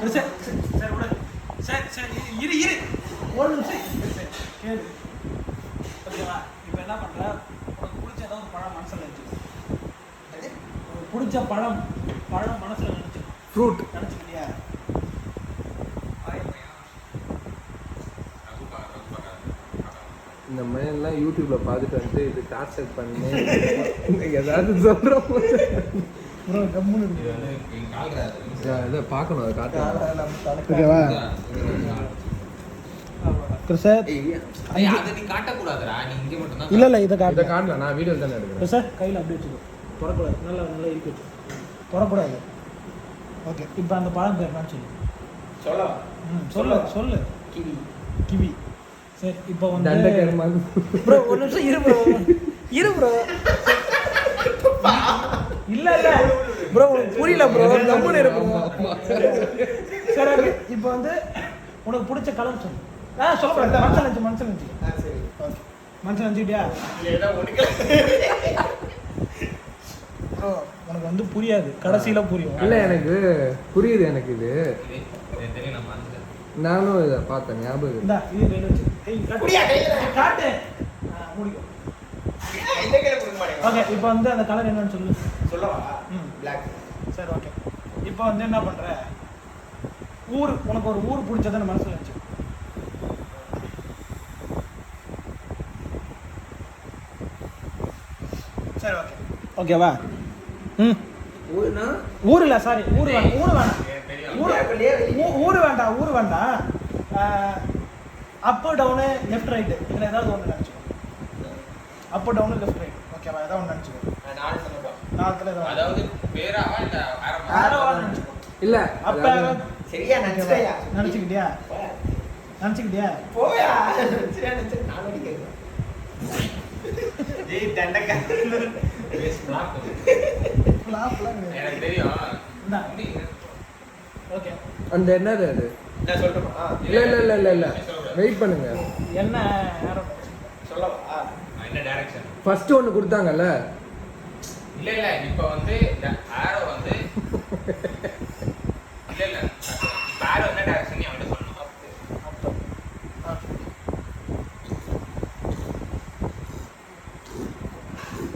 சரி சரி விடு. சரி சரி இரு இரு ஒரு நிமிஷம். சரி கேளு. ஓகேவா? இப்போ என்ன பண்ற? உனக்கு பிடிச்ச ஏதாவது ஒரு பழம் மனசுல நினைச்சு. உனக்கு பிடிச்ச பழம் மனசுல நினைச்சு. ஃப்ரூட் நினைச்சுக்கிட்டியா? இந்த மாதிரிலாம் யூடியூப்ல பார்த்துட்டு வந்து இது டார்ச்சர் பண்ணி ஏதாவது சொல்கிறோம். ப்ரோ கம்முன்னு இதை பார்க்கணும் அதை காட்டுறேன். ஓகேவா? சார் இல்லை இல்லை இதை இதை காட்டல, நான் வீடியோ தானே எடுக்கிறேன். சார் கையில் அப்படி வச்சுக்கோ. தொடக்கூடாது. நல்லா நல்லா இருக்கு வச்சு தொடக்கூடாது. ஓகே இப்போ அந்த பழம் பேர் நான் சொல்லு. சொல்லவா? சொல்லு சொல்லு. கிவி. கிவி. சரி இப்போ வந்து தண்டக்கருமாங்க. ப்ரோ ஒரு நிமிஷம் இரு ப்ரோ. இரு ப்ரோ. இல்லை இல்லை ப்ரோ உனக்கு புரியல ப்ரோ. கம்முன்னு இரு ப்ரோ. சரி ஓகே இப்போ வந்து உனக்கு பிடிச்ச கலர் சொல்லு. சொல்லக்கூடாது. மனசில் நினச்சி. சரி ஓகே மனசில் நினச்சிக்கிட்டியா? ப்ரோ உனக்கு வந்து புரியாது, கடைசியில் புரியும். இல்லை எனக்கு புரியுது. எனக்கு இது நானும் இதை பார்த்தேன், ஞாபகம். இந்தா இது கையில் வச்சு. காட்டு. முடிக்கும். ஓகே இப்போ வந்து அந்த கலர் என்னன்னு சொல்லு. சொல்லவா? ம். பிளாக். சரி ஓகே இப்போ வந்து என்ன பண்ணுற? உனக்கு ஒரு ஊர் பிடிச்சதுன்னு மனசில் நினச்சி. சரி ஓகே ஓகேவா? ம் ஊருனா ஊர் இல்லை சாரி ஊர் வேண்டாம். ஊர் வேண்டாம். அப்பு டவுனு லெஃப்ட் ரைட்டு இதில் ஏதாவது ஒன்று நினச்சிக்கோ. அப்பு டவுனு லெஃப்ட் ரைட் ஓகேவா? ஏதாவது ஒன்று நினச்சிக்கோ. நாலத்தில் ஏதாவது அதாவது பேராவா இல்ல ஆரோவா நினச்சிக்கோ. இல்லை அப்போ சரியா நினைச்சிட்டயா? நினச்சிக்கிட்டியா? போயா சரியா நினைச்சு நான் அடிக்கிறேன். ஜெய் தண்டக்கா. எனக்கு தெரியும். ஓகே அந்த என்னது அது? நான் சொல்லட்டுமா? இல்லை வெயிட் பண்ணுங்க. என்ன ஆரோ சொல்லவா? என்ன டைரக்ஷன்? ஃபர்ஸ்ட் ஒன்று கொடுத்தாங்கல்ல. இல்ல இப்போ வந்து ஆரோ வந்து இல்ல ஆரோ என்ன டைரக்ஷன் நீ அவன்கிட்ட சொல்லணும்.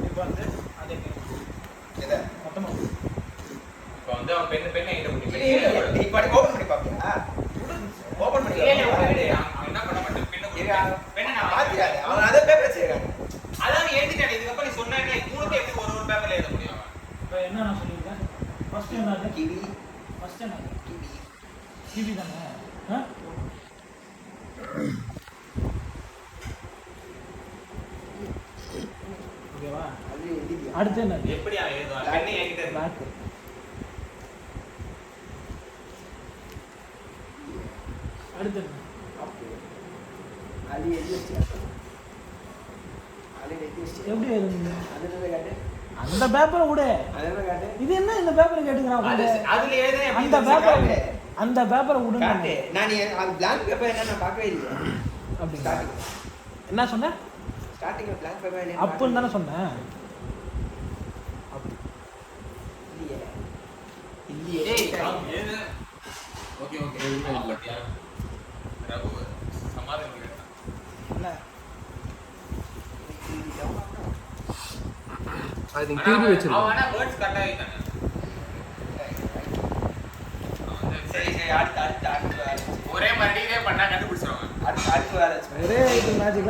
இப்போ வந்து அதே எதை? மொத்தமாக இப்போ வந்து அவன் பெண்ணை எங்க நீ படி ஓபன் பண்ணி பாப்பியா? ஓபன் பண்ணி அவன் என்ன பண்ண மாட்டான். பெண்ணை நான் பாத்தியாரு அவன் அதே பேப்பர் வச்சிருக்காங்க. அதான் எழுதிட்டானே. இதுக்கப்புறம் நீ சொன்னா மூணுக்கு எப்படி ஒரு பேப்பர்ல எழுத முடியும்? இப்போ என்ன நான் சொல்லியிருக்கேன்? ஃபர்ஸ்ட் என்ன? கிவி. ஃபர்ஸ்ட் என்ன? கிவி. கிவி தானே? ஓகேவா? அது எழுதியா? அடுத்து என்ன? எப்படி அவன் எழுதுவான்? பெண்ணை என்கிட்ட இருக்கு. பிளாக். அடுத்து என்ன? அது எழுதி வச்சியா? அது எழுதி வச்சியா? எப்படி எழுதுங்க? அது என்ன காட்டு? அந்த பேப்பரை விடு. அது என்ன காட்டு? இது என்ன இந்த பேப்பரை கேட்டுக்கிறான்? அதுல எழுதுறேன். அந்த பேப்பரை அந்த பேப்பரை விடுங்க. காட்டு. நான் அது blank paper என்ன நான் பார்க்கவே இல்லையே. அப்படி ஸ்டார்டிங். என்ன சொன்ன? ஸ்டார்டிங்ல blank paper என்ன? அப்புன்னு தானே சொன்னேன். இல்லையே. ஏய் இல்லையே. அவன் எழுது. ஓகே பாத்தியா? ரகு சமாதானம் கேட்டான். என்ன? அது நீங்க திருப்பி வச்சிருக்கோம். அவன் ஆனா வேர்ட்ஸ் கரெக்டா எழுதிட்டானே. சரி அடுத்து ஒரே மாதிரி பண்ணா கண்டுபிடிச்சிருவாங்க. அடுத்து வேலை ஒரே இது மேஜிக்